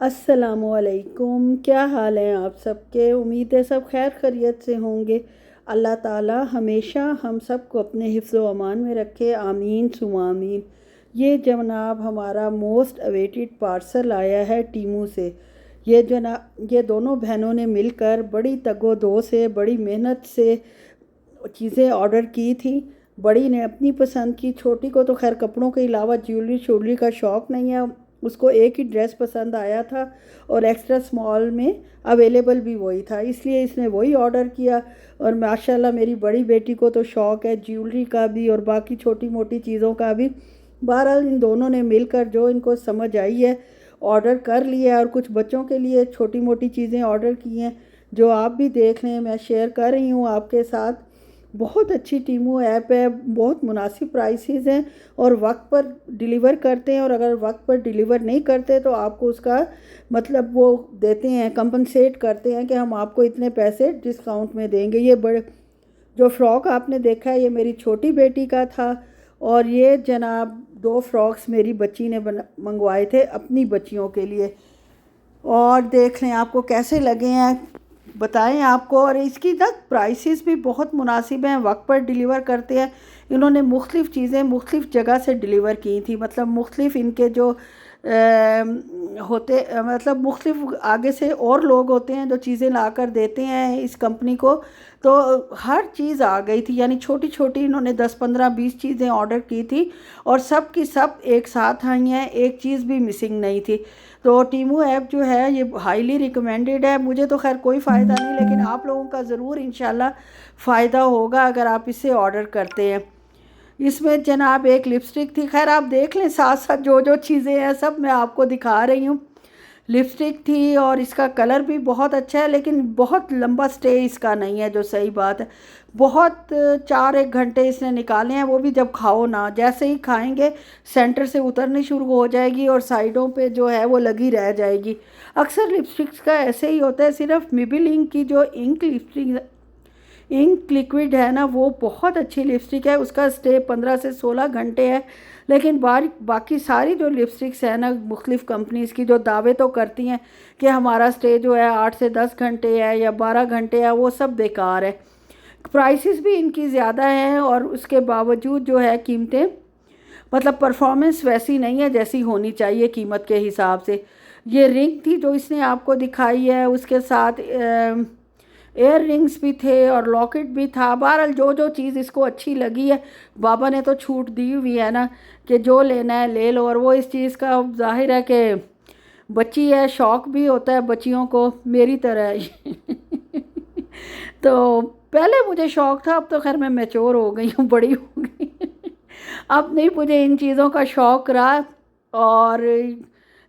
अस्सलामुअलैकुम। क्या हाल है आप सबके? उम्मीद है सब खैर खैरियत से होंगे। अल्लाह ताला हमेशा हम सबको अपने हिफ्ज़ व अमान में रखे, आमीन सुमा आमीन। ये जनाब हमारा मोस्ट अवेटेड पार्सल आया है टीमू से। ये दोनों बहनों ने मिलकर बड़ी तगो-दो से, बड़ी मेहनत से चीज़ें ऑर्डर की थी। बड़ी ने अपनी पसंद की, छोटी को तो खैर कपड़ों के अलावा ज्वेलरी शोलरी का शौक़ नहीं है, उसको एक ही ड्रेस पसंद आया था और एक्स्ट्रा स्मॉल में अवेलेबल भी वही था, इसलिए इसने वही ऑर्डर किया। और माशाल्लाह मेरी बड़ी बेटी को तो शौक़ है ज्वेलरी का भी और बाकी छोटी मोटी चीज़ों का भी। बहरहाल इन दोनों ने मिलकर जो इनको समझ आई है ऑर्डर कर लिया और कुछ बच्चों के लिए छोटी मोटी चीज़ें ऑर्डर की हैं, जो आप भी देख लें, मैं शेयर कर रही हूँ आपके साथ। बहुत अच्छी टीमू ऐप है, बहुत मुनासिब प्राइसेस हैं और वक्त पर डिलीवर करते हैं। और अगर वक्त पर डिलीवर नहीं करते तो आपको उसका मतलब वो देते हैं, कंपनसेट करते हैं कि हम आपको इतने पैसे डिस्काउंट में देंगे। ये बड़े जो फ़्रॉक आपने देखा है ये मेरी छोटी बेटी का था और ये जनाब दो फ्रॉक्स मेरी बच्ची ने मंगवाए थे अपनी बच्चियों के लिए। और देख लें आपको कैसे लगे हैं, बताएं आपको। और इसकी ना प्राइसेस भी बहुत मुनासिब हैं, वक्त पर डिलीवर करते हैं। इन्होंने मुख्तलिफ़ चीज़ें मुख्तलिफ़ जगह से डिलीवर की थी, मतलब मुख्तलिफ़ इनके जो मतलब मुख्तलिफ़ आगे से और लोग होते हैं जो चीज़ें ला कर देते हैं इस कंपनी को, तो हर चीज़ आ गई थी। यानी छोटी छोटी इन्होंने 10 15 20 चीज़ें ऑर्डर की थी और सब की सब एक साथ आई हैं, एक चीज़ भी मिसिंग नहीं थी। तो टीमू ऐप जो है ये हाईली रिकमेंडेड है। मुझे तो खैर कोई फ़ायदा नहीं, लेकिन आप लोगों का ज़रूर इंशाल्लाह फ़ायदा होगा अगर आप इससे ऑर्डर करते हैं। इसमें जनाब एक लिपस्टिक थी, खैर आप देख लें, साथ साथ जो जो चीज़ें हैं सब मैं आपको दिखा रही हूँ। लिपस्टिक थी और इसका कलर भी बहुत अच्छा है, लेकिन बहुत लंबा स्टे इसका नहीं है, जो सही बात है। बहुत 4 1 घंटे इसने निकाले हैं, वो भी जब खाओ ना, जैसे ही खाएंगे सेंटर से उतरनी शुरू हो जाएगी और साइडों पे जो है वो लगी रह जाएगी। अक्सर लिपस्टिक्स का ऐसे ही होता है। सिर्फ मिबिलिंग की जो इंक लिक्विड है ना, वो बहुत अच्छी लिपस्टिक है, उसका स्टे 15 से 16 घंटे है। लेकिन बाकी सारी जो लिपस्टिक्स है ना मुख्तलिफ़ कंपनीज़ की, जो दावे तो करती हैं कि हमारा स्टे जो है 8 से 10 घंटे है या 12 घंटे है, वो सब बेकार है। प्राइसेस भी इनकी ज़्यादा हैं और उसके बावजूद जो है कीमतें, मतलब परफॉर्मेंस वैसी नहीं है जैसी होनी चाहिए कीमत के हिसाब से। ये रिंग थी जो इसने आपको दिखाई है, उसके साथ एयर रिंग्स भी थे और लॉकेट भी था। बहरहाल जो जो चीज़ इसको अच्छी लगी है, बाबा ने तो छूट दी हुई है ना कि जो लेना है ले लो। और वो इस चीज़ का जाहिर है कि बच्ची है, शौक़ भी होता है बच्चियों को, मेरी तरह तो पहले मुझे शौक़ था, अब तो खैर मैं मैच्योर हो गई हूँ, बड़ी हो गई अब नहीं मुझे इन चीज़ों का शौक़ रहा। और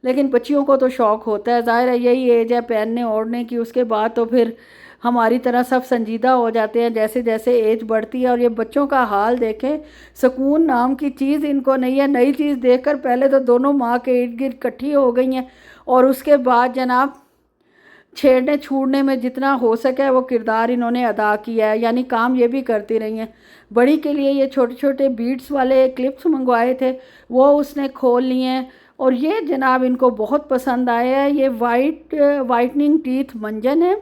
लेकिन बच्चियों को तो शौक़ होता है, ज़ाहिर है यही एज है पहनने ओढ़ने की, उसके बाद तो फिर हमारी तरह सब संजीदा हो जाते हैं जैसे जैसे एज बढ़ती है। और ये बच्चों का हाल देखें, सुकून नाम की चीज़ इनको नहीं है। नई चीज़ देखकर पहले तो दोनों माँ के इर्द गिर्द इकट्ठी हो गई हैं और उसके बाद जनाब छेड़ने छूड़ने में जितना हो सके वो किरदार इन्होंने अदा किया है, यानी काम ये भी करती रही हैं। बड़ी के लिए ये छोटे छोटे बीड्स वाले क्लिप्स मंगवाए थे, वो उसने खोल लिए हैं और ये जनाब इनको बहुत पसंद आया है। ये वाइटनिंग टीथ मंजन है,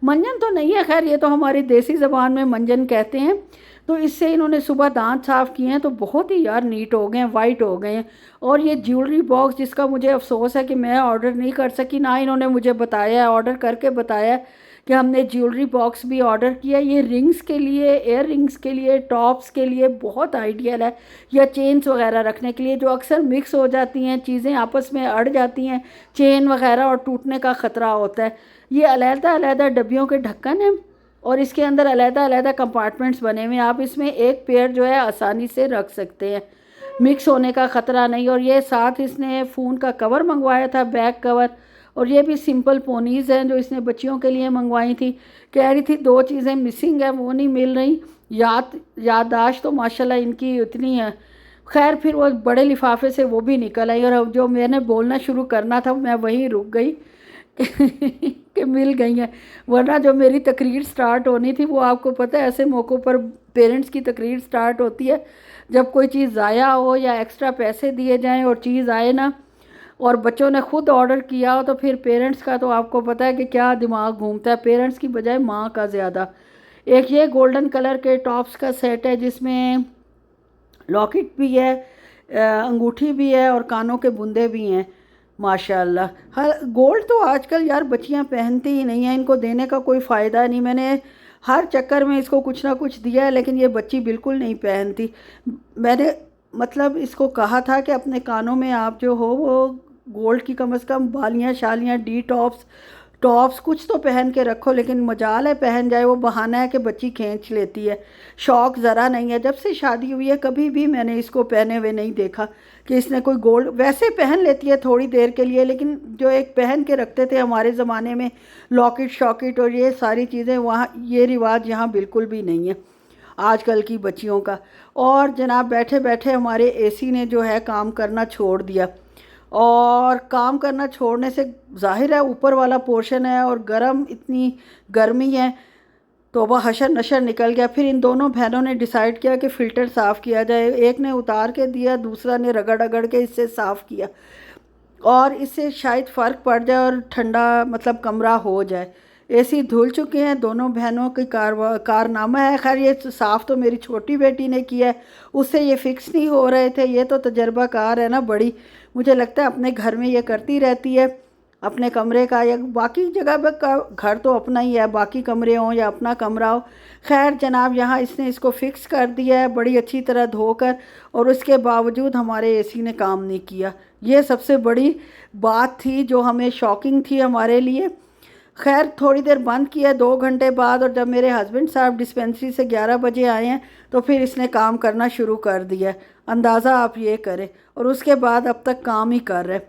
मंजन तो नहीं है खैर, ये तो हमारी देसी ज़बान में मंजन कहते हैं। तो इससे इन्होंने सुबह दांत साफ़ किए हैं तो बहुत ही यार नीट हो गए हैं, वाइट हो गए हैं। और ये ज्वेलरी बॉक्स, जिसका मुझे अफसोस है कि मैं ऑर्डर नहीं कर सकी, ना इन्होंने मुझे बताया है, ऑर्डर करके बताया कि हमने ज्वेलरी बॉक्स भी ऑर्डर किया। ये रिंग्स के लिए, एयर रिंग्स के लिए, टॉप्स के लिए बहुत आइडियल है, या चेन्स वगैरह रखने के लिए जो अक्सर मिक्स हो जाती हैं, चीज़ें आपस में अड़ जाती हैं, चेन वगैरह, और टूटने का ख़तरा होता है। ये अलग-अलग डब्बियों के ढक्कन हैं और इसके अंदर अलग-अलग कंपार्टमेंट्स बने हुए हैं। आप इसमें एक पेयर जो है आसानी से रख सकते हैं, मिक्स होने का ख़तरा नहीं। और ये साथ इसने फ़ोन का कवर मंगवाया था, बैक कवर, और ये भी सिंपल पोनीज़ हैं जो इसने बच्चियों के लिए मंगवाई थी। कह रही थी 2 चीज़ें मिसिंग है, वो नहीं मिल रही। याददाश्त तो माशाल्लाह इनकी उतनी है। खैर फिर वो बड़े लिफाफे से वो भी निकल आई और जो मैंने बोलना शुरू करना था मैं वहीं रुक गई कि मिल गई हैं। वरना जो मेरी तकरीर स्टार्ट होनी थी वो आपको पता है ऐसे मौक़ों पर पेरेंट्स की तकरीर स्टार्ट होती है जब कोई चीज़ ज़ाया हो या एक्स्ट्रा पैसे दिए जाएं और चीज़ आए ना, और बच्चों ने खुद ऑर्डर किया हो तो फिर पेरेंट्स का तो आपको पता है कि क्या दिमाग घूमता है, पेरेंट्स की बजाय माँ का ज़्यादा। एक ये गोल्डन कलर के टॉप्स का सेट है जिसमें लॉकेट भी है, अंगूठी भी है और कानों के बुंदे भी हैं। माशाल्लाह, हर गोल्ड तो आजकल यार बच्चियां पहनती ही नहीं हैं, इनको देने का कोई फ़ायदा नहीं। मैंने हर चक्कर में इसको कुछ ना कुछ दिया है लेकिन ये बच्ची बिल्कुल नहीं पहनती। मैंने मतलब इसको कहा था कि अपने कानों में आप जो हो वो गोल्ड की कम से कम बालियाँ शालियाँ डी टॉप्स टॉप्स कुछ तो पहन के रखो, लेकिन मजाल है पहन जाए, वो बहाना है कि बच्ची खींच लेती है। शौक़ ज़रा नहीं है। जब से शादी हुई है कभी भी मैंने इसको पहने हुए नहीं देखा कि इसने कोई गोल्ड, वैसे पहन लेती है थोड़ी देर के लिए, लेकिन जो एक पहन के रखते थे हमारे ज़माने में लॉकेट शॉकेट और ये सारी चीज़ें, वहाँ ये रिवाज यहाँ बिल्कुल भी नहीं है आजकल की बच्चियों का। और जनाब बैठे बैठे हमारे एसी ने जो है काम करना छोड़ दिया, और काम करना छोड़ने से ज़ाहिर है ऊपर वाला पोर्शन है और गर्म, इतनी गर्मी है तो वह हशर नशर निकल गया। फिर इन दोनों बहनों ने डिसाइड किया कि फ़िल्टर साफ़ किया जाए। एक ने उतार के दिया, दूसरा ने रगड़ रगड़ के इससे साफ़ किया और इससे शायद फ़र्क पड़ जाए और ठंडा मतलब कमरा हो जाए। एसी धुल चुके हैं, दोनों बहनों की कारनामा है। खैर ये साफ़ तो मेरी छोटी बेटी ने किया है, उससे ये फ़िक्स नहीं हो रहे थे। ये तो तजर्बाकार है ना बड़ी, मुझे लगता है अपने घर में ये करती रहती है, अपने कमरे का या बाकी जगह पर का घर तो अपना ही है, बाकी कमरे हों या अपना कमरा हो। खैर जनाब यहाँ इसने इसको फ़िक्स कर दिया है बड़ी अच्छी तरह धोकर, और उसके बावजूद हमारे एसी ने काम नहीं किया। ये सबसे बड़ी बात थी जो हमें शॉकिंग थी हमारे लिए। खैर थोड़ी देर बंद किया 2 घंटे बाद, और जब मेरे हस्बैंड साहब डिस्पेंसरी से 11 बजे आए हैं तो फिर इसने काम करना शुरू कर दिया। अंदाज़ा आप ये करें, और उसके बाद अब तक काम ही कर रहे।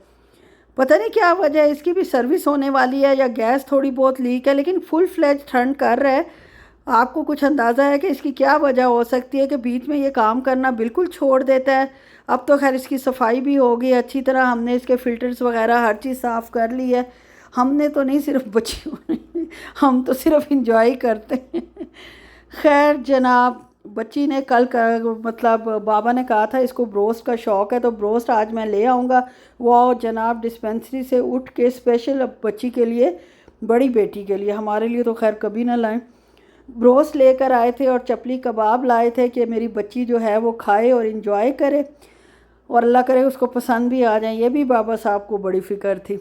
पता नहीं क्या वजह है, इसकी भी सर्विस होने वाली है या गैस थोड़ी बहुत लीक है, लेकिन फुल फ्लेज ठंड कर रहा है। आपको कुछ अंदाज़ा है कि इसकी क्या वजह हो सकती है कि बीच में ये काम करना बिल्कुल छोड़ देता है। अब तो खैर इसकी सफाई भी हो गई अच्छी तरह, हमने इसके फ़िल्टर्स वगैरह हर चीज़ साफ़ कर ली है। हमने तो नहीं, सिर्फ बच्चियों ने, हम तो सिर्फ इंजॉय करते हैं। खैर जनाब बच्ची ने कल मतलब बाबा ने कहा था इसको ब्रोस्ट का शौक़ है तो ब्रोस्ट आज मैं ले आऊँगा। वो जनाब डिस्पेंसरी से उठ के स्पेशल अब बच्ची के लिए, बड़ी बेटी के लिए, हमारे लिए तो खैर कभी ना लाएं, ब्रोस्ट लेकर आए थे और चपली कबाब लाए थे कि मेरी बच्ची जो है वो खाए और इन्जॉय करे, और अल्लाह करे उसको पसंद भी आ जाए। ये भी बाबा साहब को बड़ी फ़िक्र थी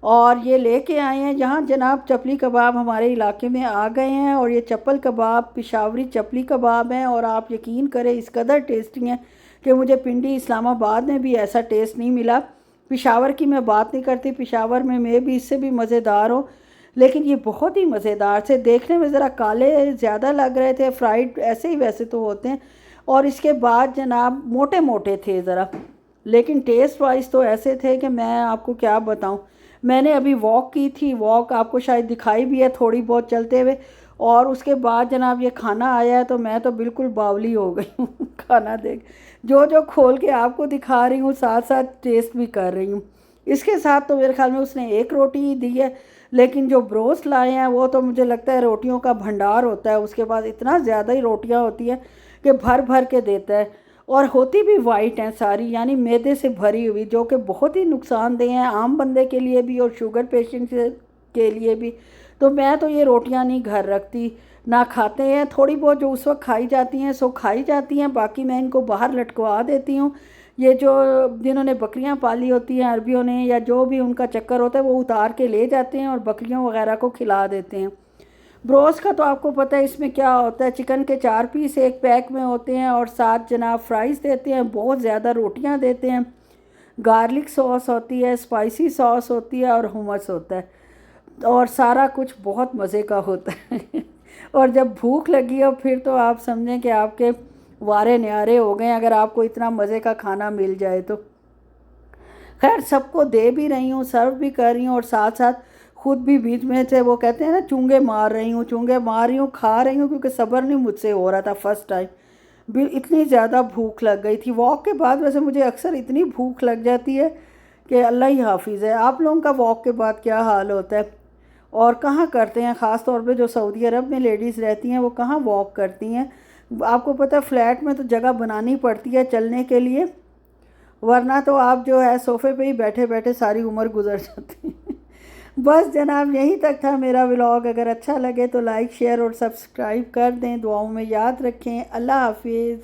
और ये लेके आए हैं। यहाँ जनाब चपली कबाब हमारे इलाके में आ गए हैं, और ये चप्पल कबाब पिशावरी चपली कबाब हैं, और आप यकीन करें इस कदर टेस्टी हैं कि मुझे पिंडी इस्लामाबाद में भी ऐसा टेस्ट नहीं मिला। पिशावर की मैं बात नहीं करती, पिशावर में मैं भी इससे भी मज़ेदार हो, लेकिन ये बहुत ही मज़ेदार थे। देखने में ज़रा काले ज़्यादा लग रहे थे, फ्राइड ऐसे ही वैसे तो होते हैं, और इसके बाद जनाब मोटे मोटे थे ज़रा, लेकिन टेस्ट वाइज तो ऐसे थे कि मैं आपको क्या बताऊं। मैंने अभी वॉक की थी, वॉक आपको शायद दिखाई भी है थोड़ी बहुत चलते हुए, और उसके बाद जनाब ये खाना आया है तो मैं तो बिल्कुल बावली हो गई हूँ खाना देख, जो जो खोल के आपको दिखा रही हूँ साथ साथ टेस्ट भी कर रही हूँ। इसके साथ तो मेरे ख्याल में उसने एक रोटी ही दी है, लेकिन जो ब्रोस्ट लाए हैं वो तो मुझे लगता है रोटियों का भंडार होता है, उसके बाद इतना ज़्यादा ही रोटियाँ होती हैं कि भर भर के देता है, और होती भी वाइट हैं सारी, यानी मैदे से भरी हुई, जो कि बहुत ही नुकसानदेह हैं आम बंदे के लिए भी और शुगर पेशेंट के लिए भी। तो मैं तो ये रोटियां नहीं घर रखती, ना खाते हैं, थोड़ी बहुत जो उस वक्त खाई जाती हैं सो खाई जाती हैं, बाकी मैं इनको बाहर लटकवा देती हूँ। ये जो जिन्होंने बकरियां पाली होती हैं अरबियों ने, या जो भी उनका चक्कर होता है वो उतार के ले जाते हैं और बकरियों वगैरह को खिला देते हैं। ब्रोस्ट का तो आपको पता है इसमें क्या होता है, चिकन के 4 पीस एक पैक में होते हैं और साथ जनाब फ्राइज़ देते हैं, बहुत ज़्यादा रोटियां देते हैं, गार्लिक सॉस होती है, स्पाइसी सॉस होती है और हुमस होता है, और सारा कुछ बहुत मज़े का होता है। और जब भूख लगी हो फिर तो आप समझें कि आपके वारे न्यारे हो गए अगर आपको इतना मज़े का खाना मिल जाए तो। खैर सबको दे भी रही हूँ, सर्व भी कर रही हूँ, और साथ साथ खुद भी बीच में से वो कहते हैं ना चूंगे मार रही हूँ, चूंगे मार रही हूँ, खा रही हूँ, क्योंकि सब्र नहीं मुझसे हो रहा था फर्स्ट टाइम। भी इतनी ज़्यादा भूख लग गई थी वॉक के बाद। वैसे मुझे अक्सर इतनी भूख लग जाती है कि अल्लाह ही हाफिज़ है। आप लोगों का वॉक के बाद क्या हाल होता है और कहाँ करते हैं? ख़ास तौर पे जो सऊदी अरब में लेडीज़ रहती हैं वो कहाँ वॉक करती हैं? आपको पता है फ्लैट में तो जगह बनानी पड़ती है चलने के लिए, वरना तो आप जो है सोफ़े पे ही बैठे बैठे सारी उम्र गुजर जाती है। बस जनाब यहीं तक था मेरा व्लॉग। अगर अच्छा लगे तो लाइक शेयर और सब्सक्राइब कर दें। दुआओं में याद रखें। अल्लाह हाफिज़।